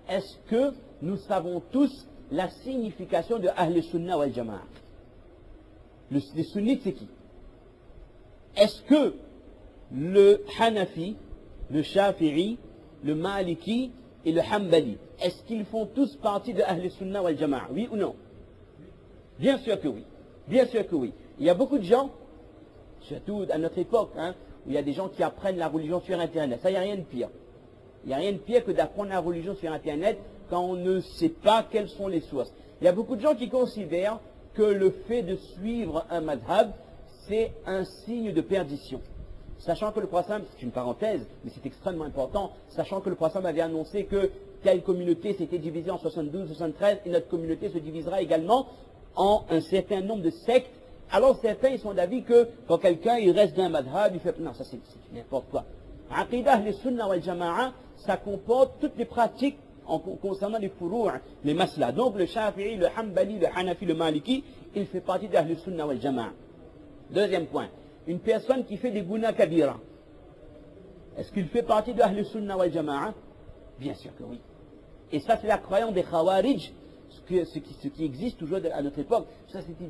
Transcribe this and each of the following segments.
est-ce que nous savons tous la signification de Ahl Sunnah wal Jama'a? Les sunnites, c'est qui? Est-ce que le Hanafi, le Shafi'i, le Maliki et le Hanbali, est-ce qu'ils font tous partie de Ahl Sunnah wal Jama'a? Oui ou non? Bien sûr que oui. Bien sûr que oui. Il y a beaucoup de gens, surtout à notre époque, où il y a des gens qui apprennent la religion sur Internet. Ça, il n'y a rien de pire. Il n'y a rien de pire que d'apprendre la religion sur Internet quand on ne sait pas quelles sont les sources. Il y a beaucoup de gens qui considèrent que le fait de suivre un madhab, c'est un signe de perdition. Sachant que le prophète, c'est une parenthèse, mais c'est extrêmement important, sachant que le prophète avait annoncé que telle communauté s'était divisée en 72, 73, et notre communauté se divisera également en un certain nombre de sectes. Alors certains, ils sont d'avis que quand quelqu'un, il reste d'un madhab, il fait, non, ça c'est n'importe quoi. Aqidah, les sunnah wal jama'a, ça comporte toutes les pratiques concernant les furou', les masla. Donc le Shafi'i, le Hanbali, le Hanafi, le Maliki, il fait partie d'Ahl Sunnah wal Jama'a. Deuxième point, une personne qui fait des guna kabira, est-ce qu'il fait partie d'Ahl Sunnah wal Jama'a? Bien sûr que oui. Et ça, c'est la croyance des Khawarij, ce qui existe toujours à notre époque. Ça, c'était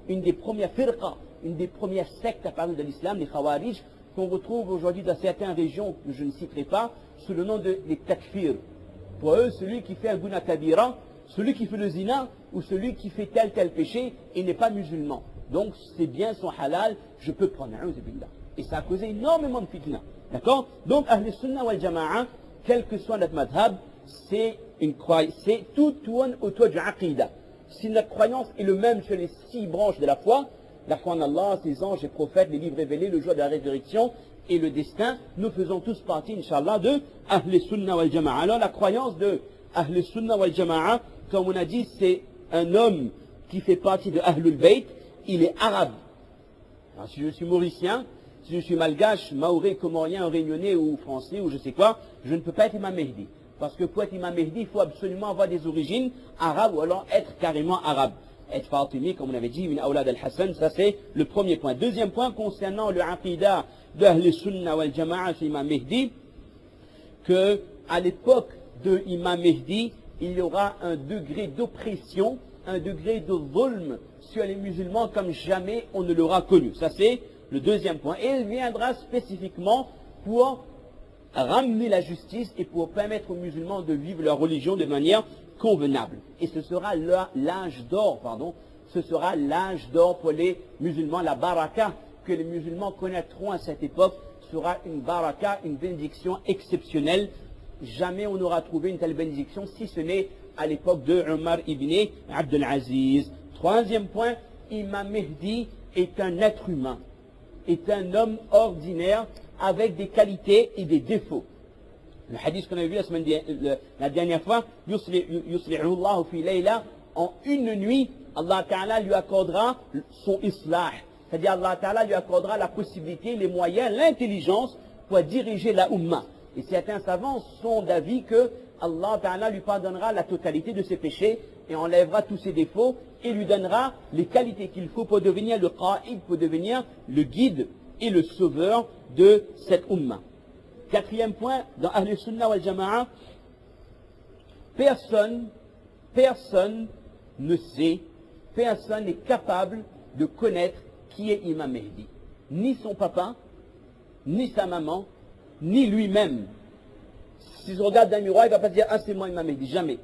une des premières firqa, une des premières sectes à parler de l'islam, les Khawarij, qu'on retrouve aujourd'hui dans certaines régions que je ne citerai pas, sous le nom des takfir. Pour eux, celui qui fait un guna kabira, celui qui fait le zina, ou celui qui fait tel péché, il n'est pas musulman. Donc, c'est bien son halal, je peux prendre. Et ça a causé énormément de fitna. D'accord? Donc, Ahl Sunnah wal Jama'a, quel que soit notre madhab, tout tourne autour du aqidah. Si notre croyance est le même sur les 6 branches de la foi en Allah, ses anges, les prophètes, les livres révélés, le jour de la résurrection et le destin, nous faisons tous partie, Inch'Allah, de Ahl Sunnah wal Jama'a. Alors la croyance de Ahl Sunnah wal Jama'a, comme on a dit, c'est un homme qui fait partie de Ahlul Bayt, il est arabe. Alors, si je suis mauricien, si je suis malgache, maoré, comorien, réunionnais ou français ou je sais quoi, je ne peux pas être Imam Mehdi. Parce que pour être Imam Mehdi, il faut absolument avoir des origines arabes ou alors être carrément arabe. Être Fatimi, comme on avait dit, min awlad al-Hassan, ça c'est le premier point. Deuxième point, concernant le aqidah de Ahl Sunnah wal Jama'a sur Imam Mehdi, que à l'époque de Imam Mehdi, il y aura un degré d'oppression, un degré de zulm sur les musulmans comme jamais on ne l'aura connu. Ça c'est le deuxième point. Et il viendra spécifiquement pour ramener la justice et pour permettre aux musulmans de vivre leur religion de manière convenable. Et ce sera l'âge d'or, ce sera l'âge d'or pour les musulmans, la baraka que les musulmans connaîtront à cette époque sera une baraka, une bénédiction exceptionnelle. Jamais on n'aura trouvé une telle bénédiction si ce n'est à l'époque de Omar ibn Abdul Aziz. Troisième point, Imam Mehdi est un être humain, est un homme ordinaire avec des qualités et des défauts. Le hadith qu'on a vu la dernière fois, Yusli'ullahu fi layla, en une nuit, Allah Ta'ala lui accordera son islah. C'est-à-dire Allah Ta'ala lui accordera la possibilité, les moyens, l'intelligence pour diriger la Ummah. Et certains savants sont d'avis que Allah Ta'ala lui pardonnera la totalité de ses péchés et enlèvera tous ses défauts et lui donnera les qualités qu'il faut pour devenir le qa'id, pour devenir le guide et le sauveur de cette Ummah. Quatrième point, dans Ahl Sunnah wal Jama'a, personne ne sait, personne n'est capable de connaître qui est Imam Mehdi. Ni son papa, ni sa maman, ni lui-même. Si je regarde dans le miroir, il ne va pas dire « Ah, c'est moi Imam Mehdi », jamais.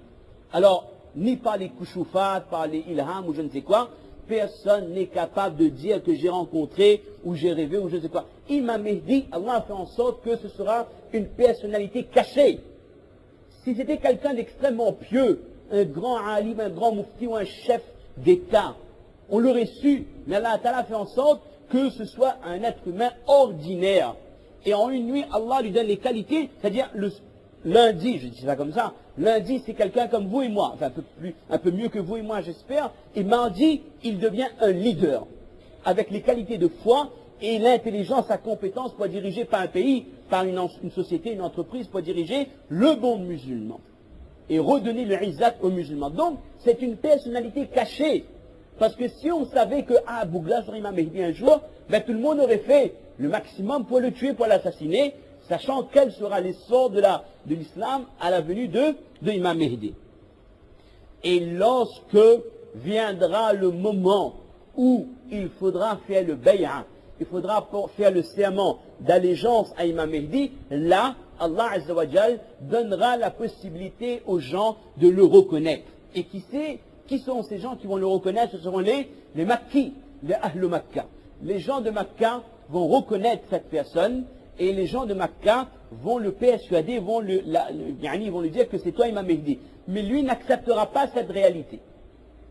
Alors, ni par les kushufat, par les ilham ou je ne sais quoi, personne n'est capable de dire que j'ai rencontré ou j'ai rêvé ou je ne sais quoi. Imam Mehdi, Allah a fait en sorte que ce sera une personnalité cachée. Si c'était quelqu'un d'extrêmement pieux, un grand alim, un grand mufti ou un chef d'État, on l'aurait su, mais Allah a fait en sorte que ce soit un être humain ordinaire. Et en une nuit, Allah lui donne les qualités, c'est-à-dire lundi, je dis ça comme ça, lundi c'est quelqu'un comme vous et moi, enfin un peu mieux que vous et moi j'espère, et mardi il devient un leader, avec les qualités de foi et l'intelligence, la compétence pour diriger pas un pays, par une société, une entreprise, pour diriger le monde musulman, et redonner le izzat aux musulmans. Donc c'est une personnalité cachée, parce que si on savait que Bougla serait Imam Mehdi un jour, ben, tout le monde aurait fait le maximum pour le tuer, pour l'assassiner. sachant quel sera l'essor de l'islam à la venue de Imam Mehdi. Et lorsque viendra le moment où il faudra faire le bay'a, il faudra faire le serment d'allégeance à Imam Mehdi, là, Allah Azza wa Jal donnera la possibilité aux gens de le reconnaître. Et qui sont ces gens qui vont le reconnaître? Ce seront les Makkis, les Ahl Makkah. Les gens de Makkah vont reconnaître cette personne et les gens de Makkah vont le persuader, vont lui dire que c'est toi Imam Mehdi. Mais lui n'acceptera pas cette réalité.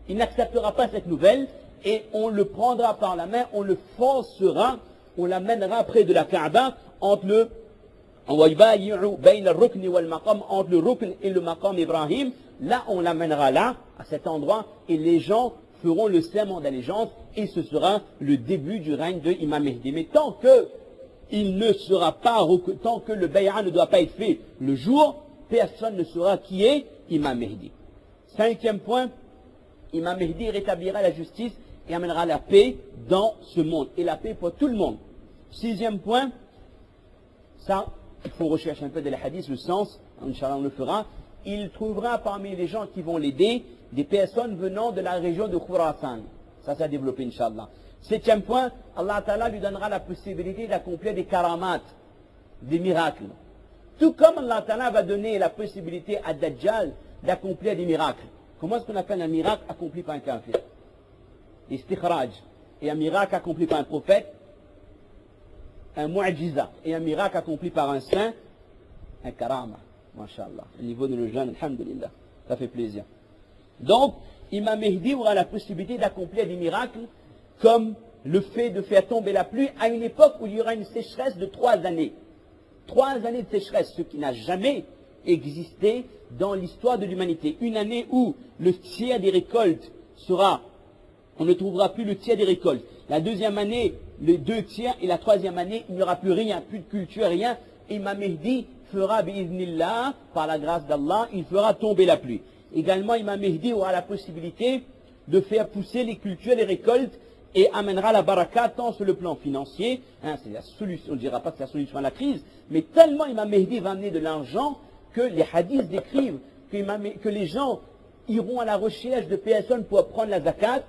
Il n'acceptera pas cette nouvelle et on le prendra par la main, on le forcera, on l'amènera près de la Kaaba entre le rukn et le maqam Ibrahim. Là, on l'amènera là, à cet endroit, et les gens feront le serment d'allégeance et ce sera le début du règne de Imam Mehdi. Mais tant que le bay'a ne doit pas être fait le jour, personne ne saura qui est Imam Mehdi. 5e point, Imam Mehdi rétablira la justice et amènera la paix dans ce monde. Et la paix pour tout le monde. 6e point, ça, il faut rechercher un peu de la hadith, le sens, Inch'Allah on le fera. Il trouvera parmi les gens qui vont l'aider des personnes venant de la région de Khurasan. Ça s'est développé, Inch'Allah. 7e point, Allah Ta'ala lui donnera la possibilité d'accomplir des karamat, des miracles. Tout comme Allah Ta'ala va donner la possibilité à Dajjal d'accomplir des miracles. Comment est-ce qu'on appelle un miracle accompli par un kafir? Istikhraj. Et un miracle accompli par un prophète, un mu'ajiza. Et un miracle accompli par un saint, un karama. Masha'Allah. Au niveau de nos jeunes, alhamdulillah. Ça fait plaisir. Donc, Imam Mehdi aura la possibilité d'accomplir des miracles comme le fait de faire tomber la pluie à une époque où il y aura une sécheresse de 3 années. 3 années de sécheresse, ce qui n'a jamais existé dans l'histoire de l'humanité. Une année où le tiers des récoltes sera, on ne trouvera plus le tiers des récoltes. La deuxième année, les 2 tiers, et la troisième année, il n'y aura plus rien, plus de culture, rien. Imam Mehdi fera, bi'idhnillah, par la grâce d'Allah, il fera tomber la pluie. Également, Imam Mehdi aura la possibilité de faire pousser les cultures, les récoltes, et amènera la baraka tant sur le plan financier, c'est la solution, on ne dira pas que c'est la solution à la crise, mais tellement Imam Mehdi va amener de l'argent que les hadiths décrivent que les gens iront à la recherche de personnes pour prendre la zakat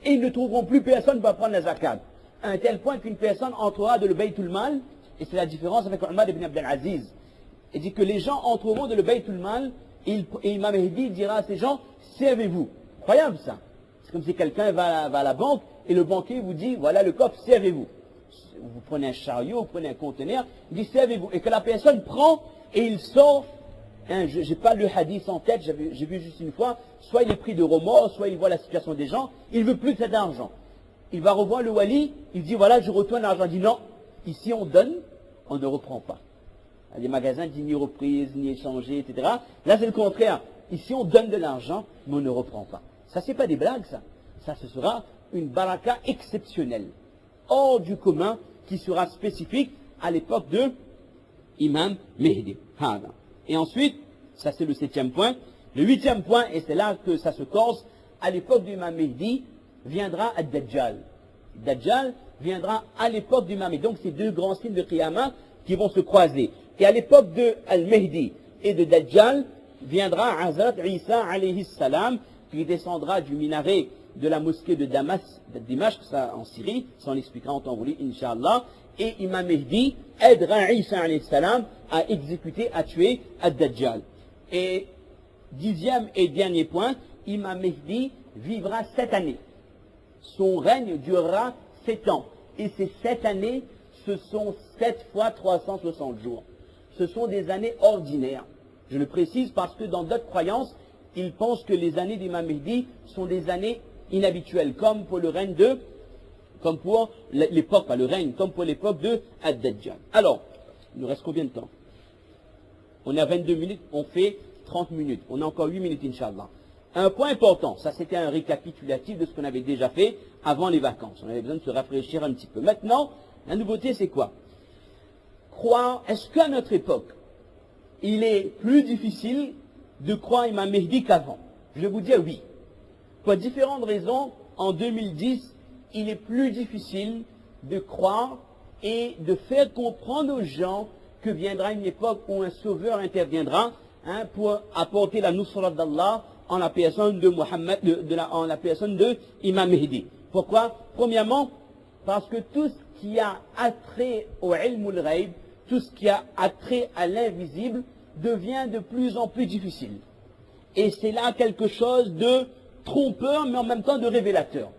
et ils ne trouveront plus personne pour prendre la zakat. À un tel point qu'une personne entrera de le Baytul Mal, et c'est la différence avec Omar ibn Abdel Aziz. Il dit que les gens entreront de le Baytul Mal et Imam Mehdi dira à ces gens, servez-vous. Incroyable ça. C'est comme si quelqu'un va à la banque et le banquier vous dit, voilà le coffre, servez-vous. Vous prenez un chariot, vous prenez un conteneur, il dit, servez-vous. Et que la personne prend et il sort, je n'ai pas le hadith en tête, j'ai vu juste une fois, soit il est pris de remords, soit il voit la situation des gens, il ne veut plus de cet argent. Il va revoir le wali, il dit, voilà, je retourne l'argent. Il dit, non, ici on donne, on ne reprend pas. Il y a des magasins disent ni reprise, ni échanger, etc. Là, c'est le contraire. Ici, on donne de l'argent, mais on ne reprend pas. Ça, c'est pas des blagues, ça. Ça, ce sera une baraka exceptionnelle, hors du commun, qui sera spécifique à l'époque de Imam Mehdi. Et ensuite, ça c'est le 7e point. Le 8e point, et c'est là que ça se corse, à l'époque d'Imam Mehdi, viendra Ad-Dajjal. Dajjal viendra à l'époque d'Imam Mehdi. Donc, c'est 2 grands signes de Qiyamah qui vont se croiser. Et à l'époque de Al-Mehdi et de Dajjal, viendra Hazrat Isa alayhi salam, qui descendra du minaret de la mosquée de Dimashq, ça en Syrie, ça on l'expliquera en temps voulu, Inch'Allah, et Imam Mehdi aidera Isa alayhi salam à exécuter, à tuer Ad-Dajjal. Et 10e et dernier point, Imam Mehdi vivra 7 années. Son règne durera 7 ans. Et ces 7 années, ce sont 7 fois 360 jours. Ce sont des années ordinaires. Je le précise parce que dans d'autres croyances, ils pensent que les années d'Imam Mehdi sont des années inhabituelles, comme pour le règne de, comme pour l'époque, pas le règne, comme pour l'époque de Ad-Dajjal. Alors, il nous reste combien de temps? On est à 22 minutes, on fait 30 minutes. On a encore 8 minutes, Inch'Allah. Un point important, ça c'était un récapitulatif de ce qu'on avait déjà fait avant les vacances. On avait besoin de se rafraîchir un petit peu. Maintenant, la nouveauté c'est quoi? Croire, est-ce qu'à notre époque, il est plus difficile de croire Imam Mehdi qu'avant? Je vais vous dire oui. Pour différentes raisons, en 2010, il est plus difficile de croire et de faire comprendre aux gens que viendra une époque où un sauveur interviendra pour apporter la nusrat d'Allah en la personne de Muhammad, en la personne de Imam Mehdi. Pourquoi? Premièrement, parce que tout ce qui a attrait au ilmul ghaib, tout ce qui a attrait à l'invisible, devient de plus en plus difficile. Et c'est là quelque chose de trompeur, mais en même temps de révélateur.